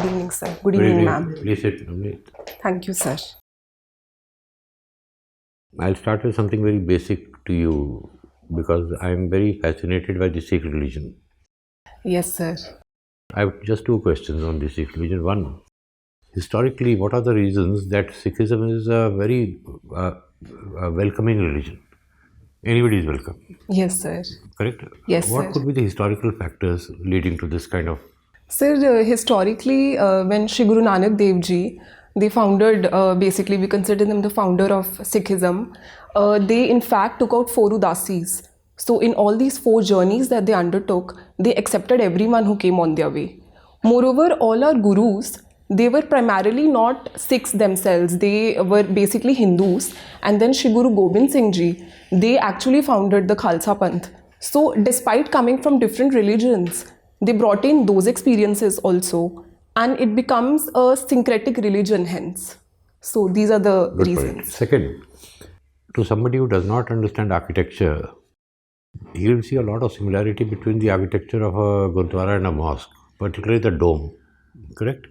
Good evening, sir. Good evening, ma'am. Please sit. Navneet. Thank you, sir. I'll start with something very basic to you because I'm very fascinated by the Sikh religion. Yes, sir. I have just two questions on the Sikh religion. One, historically, what are the reasons that Sikhism is a very welcoming religion? Anybody is welcome, Yes, sir. correct? Yes, What sir. could be the historical factors leading to this kind of? Sir, historically, when Shri Guru Nanak Dev Ji, they founded, basically, we consider them the founder of Sikhism. They, in fact, took out 4 Udasis. So, in all these 4 journeys that they undertook, they accepted everyone who came on their way. Moreover, all our gurus, they were primarily not Sikhs themselves, they were basically Hindus. And then Shri Guru Gobind Singh Ji, they actually founded the Khalsa Panth. So, despite coming from different religions, they brought in those experiences also, and it becomes a syncretic religion hence. So, these are the Good point. reasons. Second, to somebody who does not understand architecture, he will see a lot of similarity between the architecture of a Gurdwara and a mosque, particularly the dome, correct?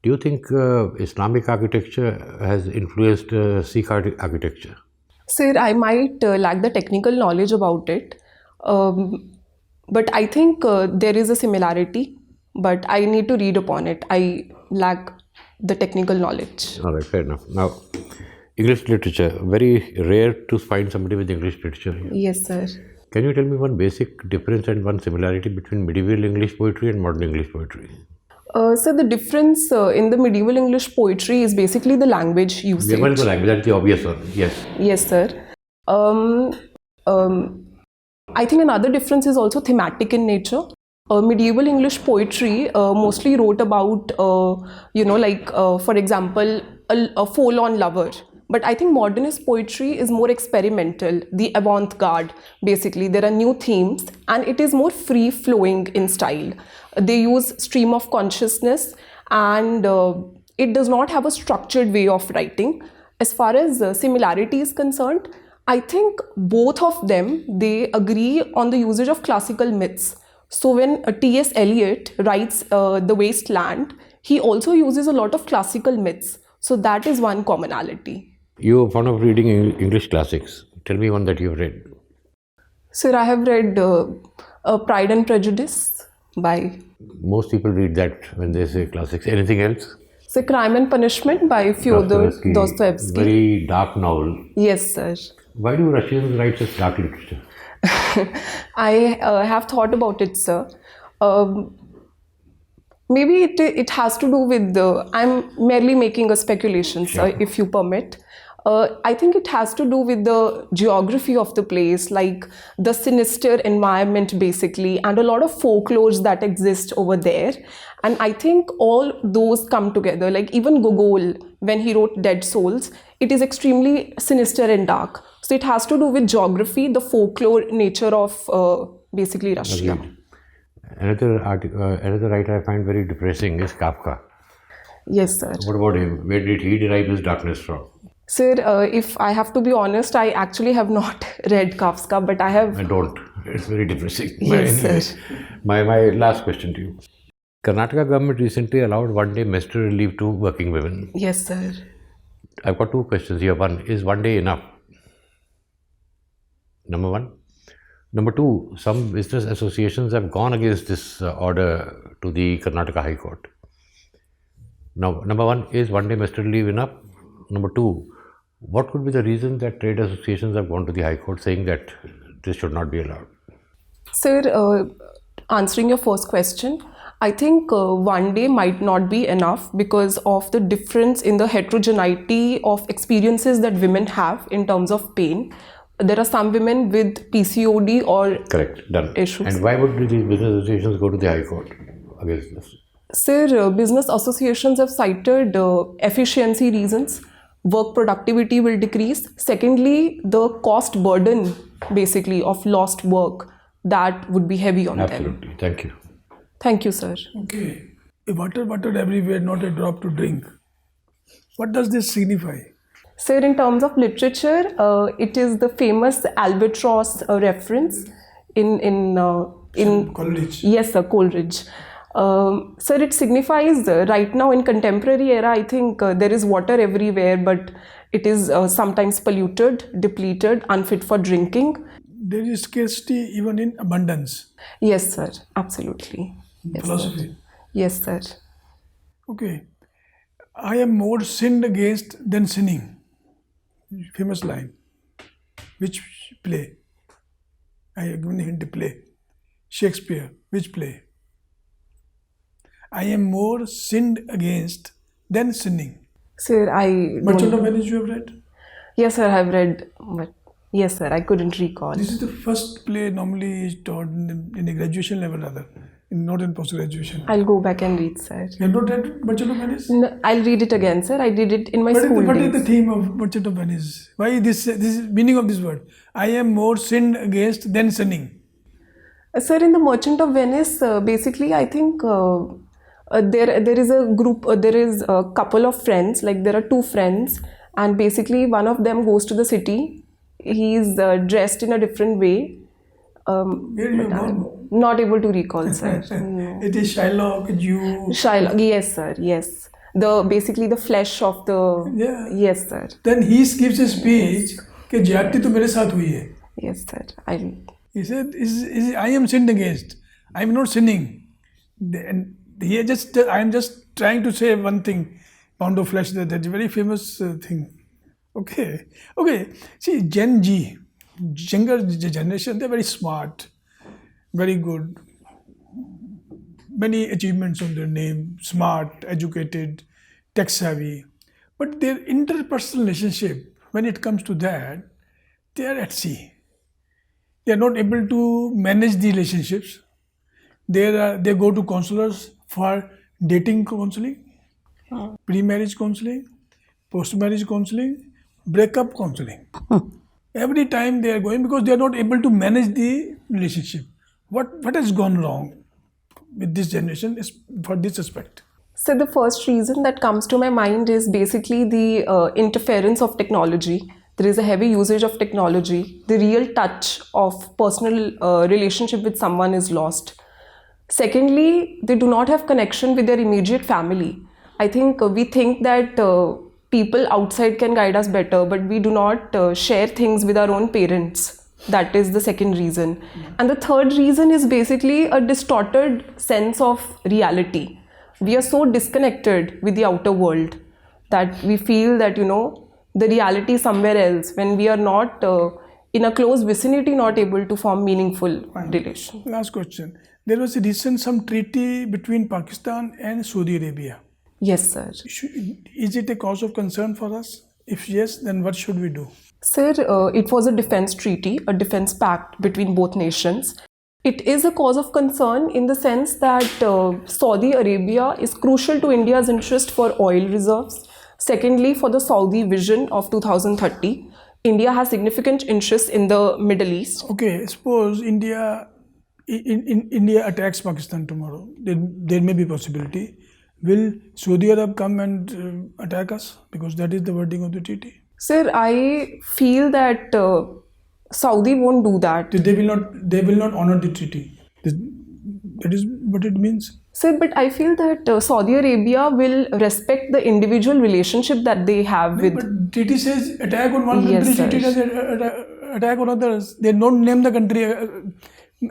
Do you think Islamic architecture has influenced Sikh architecture? Sir, I might lack the technical knowledge about it, but I think there is a similarity, but I need to read upon it. I lack the technical knowledge. All right, fair enough. Now, English literature, very rare to find somebody with English literature here. Yes, sir. Can you tell me one basic difference and one similarity between medieval English poetry and modern English poetry? So the difference in the medieval English poetry is basically the language usage. The language, that's the obvious one, yes. Yes, sir. I think another difference is also thematic in nature. Medieval English poetry mostly wrote about, for example, a forlorn lover. But I think modernist poetry is more experimental, the avant-garde, basically. There are new themes and it is more free-flowing in style. They use stream of consciousness and it does not have a structured way of writing. As far as similarity is concerned, I think both of them, they agree on the usage of classical myths. So when T.S. Eliot writes The Waste Land, he also uses a lot of classical myths. So that is one commonality. You are fond of reading English classics. Tell me one that you've read. Sir, I have read Pride and Prejudice by... Most people read that when they say classics. Anything else? So Crime and Punishment by Fyodor Dostoevsky. Very dark novel. Yes, sir. Why do Russians write such dark literature? I have thought about it, sir. Maybe it has to do with I'm merely making a speculation, sir, if you permit. I think it has to do with the geography of the place, like the sinister environment basically, and a lot of folklores that exist over there. And I think all those come together, like even Gogol, when he wrote Dead Souls, it is extremely sinister and dark. So it has to do with geography, the folklore nature of basically Russia. Agreed. Another writer I find very depressing is Kafka. Yes, sir. What about him? Where did he derive his darkness from? Sir, if I have to be honest, I actually have not read Kafka, but I have... I don't. It's very depressing. Yes, anyway, sir. My last question to you. Karnataka government recently allowed one-day menstrual leave to working women. Yes, sir. I've got 2 questions here. One, is one day enough? Number 1. Number 2, some business associations have gone against this order to the Karnataka High Court. Now, number 1, is one day menstrual leave enough? Number 2, what could be the reason that trade associations have gone to the High Court saying that this should not be allowed? Sir, answering your first question, I think one day might not be enough because of the difference in the heterogeneity of experiences that women have in terms of pain. There are some women with PCOD or Correct, done. issues. And why would these business associations go to the High Court against this? Sir, business associations have cited efficiency reasons. Work productivity will decrease. Secondly, the cost burden basically of lost work, that would be heavy on them. Absolutely. Thank you. Thank you, sir. Okay. Water everywhere, not a drop to drink. What does this signify? Sir, in terms of literature, it is the famous albatross reference in Coleridge. Yes, sir, Coleridge. Sir, it signifies right now in contemporary era, I think there is water everywhere, but it is sometimes polluted, depleted, unfit for drinking. There is scarcity even in abundance. Yes, sir. Absolutely. Yes, Philosophy. Sir. Yes, sir. Okay. I am more sinned against than sinning. Famous line. Which play? I have given a hint, play. Shakespeare. Which play? I am more sinned against than sinning. Sir, I Merchant don't. of Venice you have read? Yes, sir. I've read, but yes, sir. I couldn't recall. This is the first play normally is taught in a graduation level rather, not in post-graduation. I'll go back and read, sir. You have not read Merchant of Venice? No, I'll read it again, sir. I did it in my school What is days. the theme of Merchant of Venice? Why this meaning of this word? I am more sinned against than sinning. Sir, in the Merchant of Venice, basically, I think there is a group, there is a couple of friends, like there are two friends, and basically one of them goes to the city. He is dressed in a different way. Where you But I'm gone? not able to recall, sir. It is Shylock, you. Shylock, yes, sir, yes. Basically the flesh of the. Yeah. Yes, sir. Then he gives a speech कि ज्यादती तो मेरे साथ हुई है. Yes, sir. I'll. He said, I am sinned against. I am not sinning. And I am just trying to say one thing. Pound of flesh, that's a very famous thing. Okay. See, Gen Z, younger generation, they're very smart, very good. Many achievements on their name, smart, educated, tech savvy. But their interpersonal relationship, when it comes to that, they are at sea. They are not able to manage the relationships. They go to counselors for dating counseling, pre-marriage counseling, post-marriage counseling, breakup counseling. Every time they are going because they are not able to manage the relationship. What has gone wrong with this generation is for this aspect? So the first reason that comes to my mind is basically the interference of technology. There is a heavy usage of technology. The real touch of personal relationship with someone is lost. Secondly, they do not have connection with their immediate family. I think we think that people outside can guide us better, but we do not share things with our own parents. That is the second reason. And the third reason is basically a distorted sense of reality. We are so disconnected with the outer world that we feel that, the reality is somewhere else when we are not in a close vicinity, not able to form meaningful relations. Last question. There was a recent some treaty between Pakistan and Saudi Arabia. Yes, sir. Is it a cause of concern for us? If yes, then what should we do? Sir, it was a defense treaty, a defense pact between both nations. It is a cause of concern in the sense that Saudi Arabia is crucial to India's interest for oil reserves. Secondly, for the Saudi vision of 2030, India has significant interests in the Middle East. Okay, suppose India attacks Pakistan tomorrow. There may be possibility. Will Saudi Arab come and attack us? Because that is the wording of the treaty. Sir, I feel that Saudi won't do that. They will not honor the treaty. That is what it means. Sir, but I feel that Saudi Arabia will respect the individual relationship that they have with. But treaty says attack on one Yes, country, sir. treaty says attack on others. They don't name the country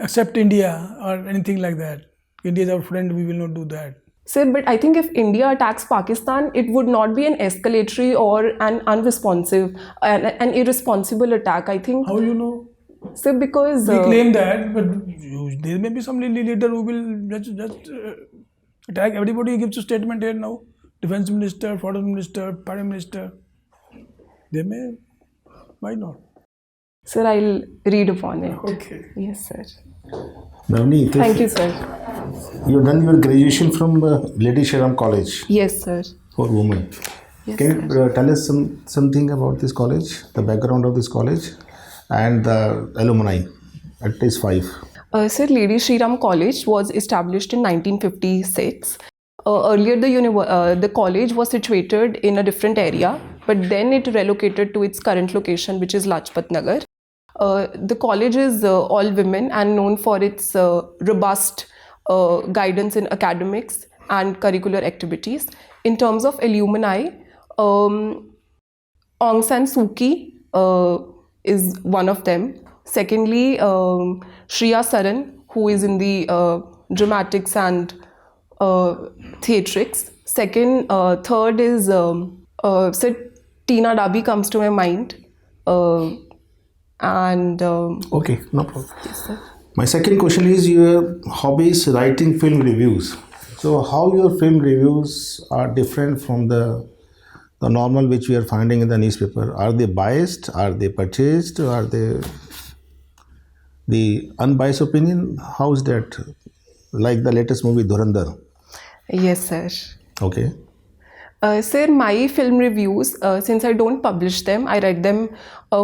except India or anything like that. India is our friend, we will not do that. Sir, but I think if India attacks Pakistan, it would not be an escalatory or an unresponsive, an irresponsible attack. I think. How you know? Sir, because We claim that, but there may be some leader who will just attack. Everybody gives a statement here now. Defense minister, foreign minister, prime minister. They may. Why not? Sir, I'll read upon it. Okay. Yes, sir. Navneet, Thank you, sir. you've done your graduation from Lady Shriram College Yes, sir. for women. Yes, Can you tell us something about this college, the background of this college, and the alumni? At least 5. Sir, Lady Shriram College was established in 1956. Earlier, the college was situated in a different area, but then it relocated to its current location, which is Lajpat Nagar. The college is all women and known for its robust guidance in academics and curricular activities. In terms of alumni, Aung San Suu Kyi is one of them. Secondly, Shreya Saran, who is in the dramatics and theatrics. Third is Sir Tina Dabi comes to my mind. Okay, no problem. My second question is your hobby is writing film reviews. So how your film reviews are different from the normal which we are finding in the newspaper? Are they biased? Are they purchased? Are they the unbiased opinion? How is that? Like the latest movie Dhurandhar. Yes, sir. Okay. Sir, my film reviews, since I don't publish them, I write them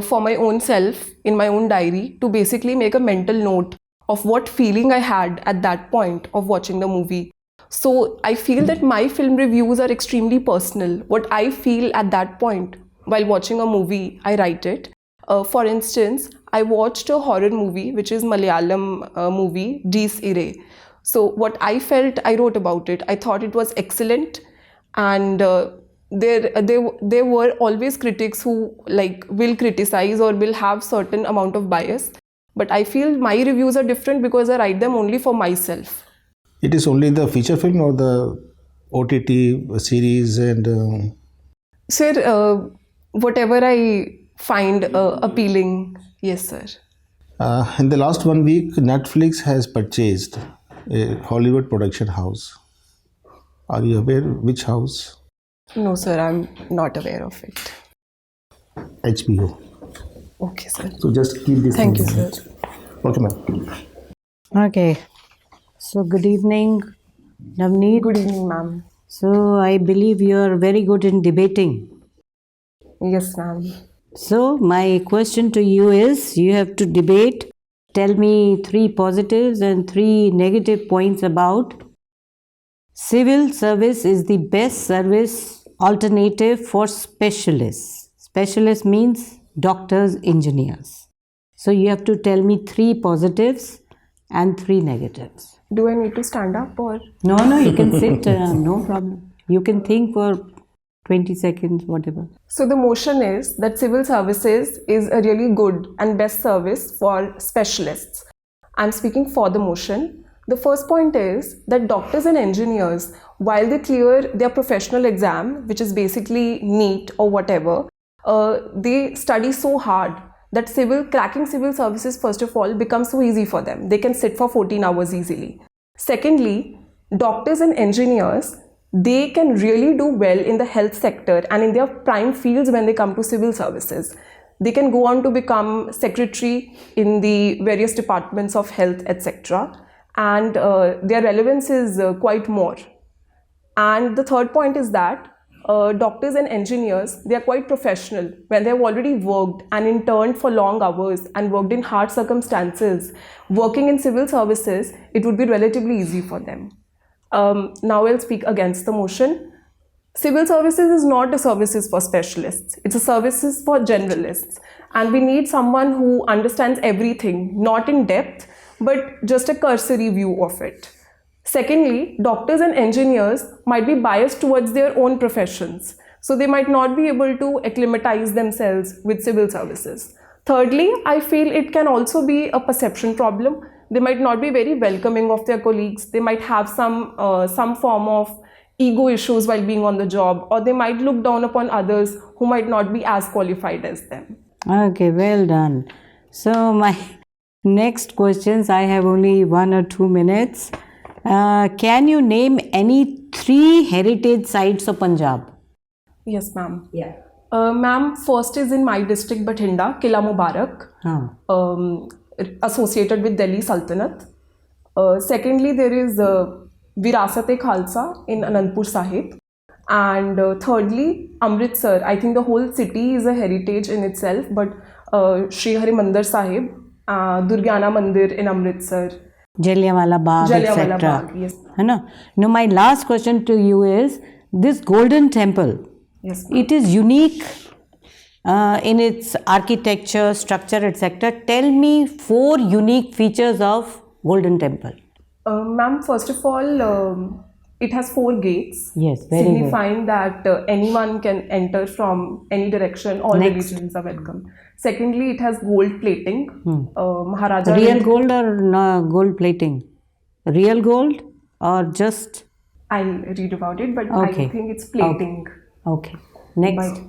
for my own self in my own diary to basically make a mental note of what feeling I had at that point of watching the movie. So I feel that my film reviews are extremely personal. What I feel at that point while watching a movie, I write it. For instance, I watched a horror movie, which is Malayalam movie, Dies Irae. So what I felt, I wrote about it. I thought it was excellent. And there were always critics who will criticize or will have certain amount of bias. But I feel my reviews are different because I write them only for myself. It is only the feature film or the OTT series and... Sir, whatever I find appealing, yes, sir. In the last 1 week, Netflix has purchased a Hollywood production house. Are you aware which house? No, sir, I'm not aware of it. HBO. Okay, sir. So just keep this. Thank you, sir. Okay, ma'am. Okay. So good evening, Navneet. Good evening, ma'am. So I believe you are very good in debating. Yes, ma'am. So my question to you is, you have to debate. Tell me 3 positives and 3 negative points about civil service is the best service alternative for specialists. Specialist means doctors, engineers. So you have to tell me 3 positives and 3 negatives. Do I need to stand up or? No, you can sit, no problem. You can think for 20 seconds, whatever. So the motion is that civil services is a really good and best service for specialists. I'm speaking for the motion. The first point is that doctors and engineers, while they clear their professional exam, which is basically NEET or whatever, they study so hard that cracking civil services, first of all, becomes so easy for them. They can sit for 14 hours easily. Secondly, doctors and engineers, they can really do well in the health sector and in their prime fields when they come to civil services. They can go on to become secretary in the various departments of health, etc. And their relevance is quite more. And the third point is that doctors and engineers, they are quite professional. When they have already worked and interned for long hours and worked in hard circumstances, working in civil services, it would be relatively easy for them. Now I'll speak against the motion. Civil services is not a services for specialists. It's a services for generalists. And we need someone who understands everything, not in depth, but just a cursory view of it. Secondly, doctors and engineers might be biased towards their own professions. So they might not be able to acclimatize themselves with civil services. Thirdly, I feel it can also be a perception problem. They might not be very welcoming of their colleagues. They might have some form of ego issues while being on the job, or they might look down upon others who might not be as qualified as them. Okay, well done. So my next questions, I have only 1 or 2 minutes. Can you name any 3 heritage sites of Punjab? Yes, ma'am. Yeah. Ma'am, first is in my district, Bathinda, Kila Mubarak, associated with Delhi Sultanate. Secondly, there is Virasat-e-Khalsa in Anandpur Sahib. And thirdly, Amritsar. I think the whole city is a heritage in itself, but Sri Harimandir Sahib, Durgyana Mandir in Amritsar. Jallianwala Bagh, Jallianwala etc. Bagh, yes. Now my last question to you is, this Golden Temple, Yes, it is unique in its architecture, structure, etc. Tell me 4 unique features of Golden Temple. Ma'am, first of all, it has 4 gates. Yes, very good. signifying that anyone can enter from any direction. All Next. religions are welcome. Secondly, it has gold plating. Maharaja. Real gold or no, gold plating? Real gold or just? I'll read about it, but Okay. I think it's plating. Okay. Next.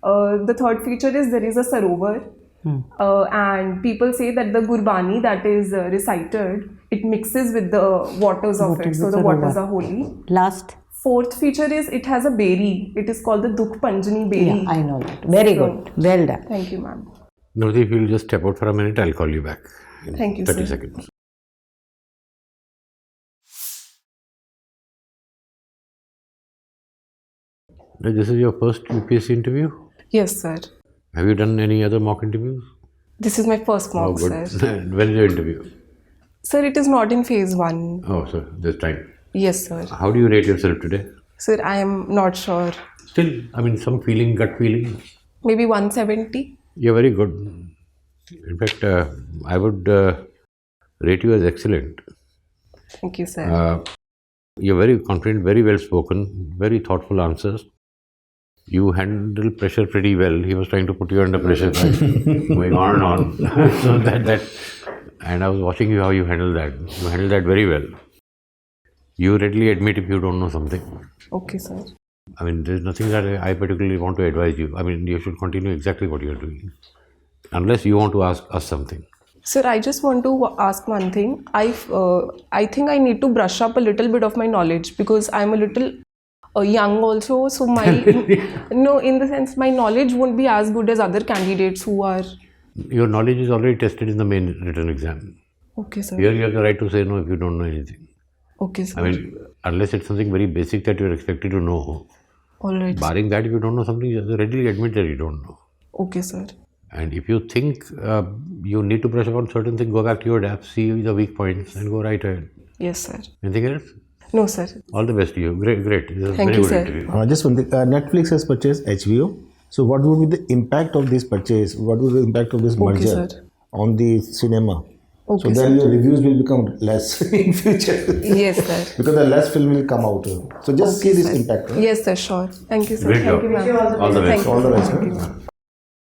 But the third feature is there is a sarovar. And people say that the Gurbani that is recited, it mixes with the waters of What it. is So the the waters sarovar? are holy. Last. Fourth feature is it has a berry. It is called the Dukh Panjani berry. Yeah, I know that. Very So- good. Well done. Thank you, ma'am. Navdeep, if you'll just step out for a minute, I'll call you back in Thank you, 30 sir. seconds. Now, this is your first UPSC interview? Yes, sir. Have you done any other mock interviews? This is my first mock, good. sir. When is your interview? Sir, it is not in phase 1. Oh, so this time. Yes, sir. How do you rate yourself today? Sir, I am not sure. Still, I mean, some feeling, gut feeling. Maybe 170? You're very good. In fact, I would rate you as excellent. Thank you, sir. You're very confident, very well spoken, very thoughtful answers. You handle pressure pretty well. He was trying to put you under pressure, right? Going on and on. So and I was watching you how you handle that. You handle that very well. You readily admit if you don't know something. Okay, sir. I mean, there's nothing that I particularly want to advise you. I mean, you should continue exactly what you're doing. Unless you want to ask us something. Sir, I just want to ask one thing. I think I need to brush up a little bit of my knowledge because I'm a little young also. So my no, in the sense my knowledge won't be as good as other candidates who are. Your knowledge is already tested in the main written exam. Okay, sir. Here you have the right to say no if you don't know anything. Okay, sir. I mean, unless it's something very basic that you're expected to know. All right. Barring that, if you don't know something, you readily admit that you don't know. Okay, sir. And if you think you need to brush up on certain things, go back to your DAP, see the weak points, and go right ahead. Yes, sir. Anything else? No, sir. All the best to you. Great, great. This is a Thank very you, good sir. interview. Just one thing. Netflix has purchased HBO. So, what would be the impact of this purchase? What would be the impact of this merger sir. on the cinema? Okay, So then your reviews will become less in future Yes, sir. because the less film will come out. So just see this impact. Right? Yes, sir. Sure. Thank you, sir. Great Thank job. you, ma'am. All the best. Thank you. All the best. Thank Huh? you.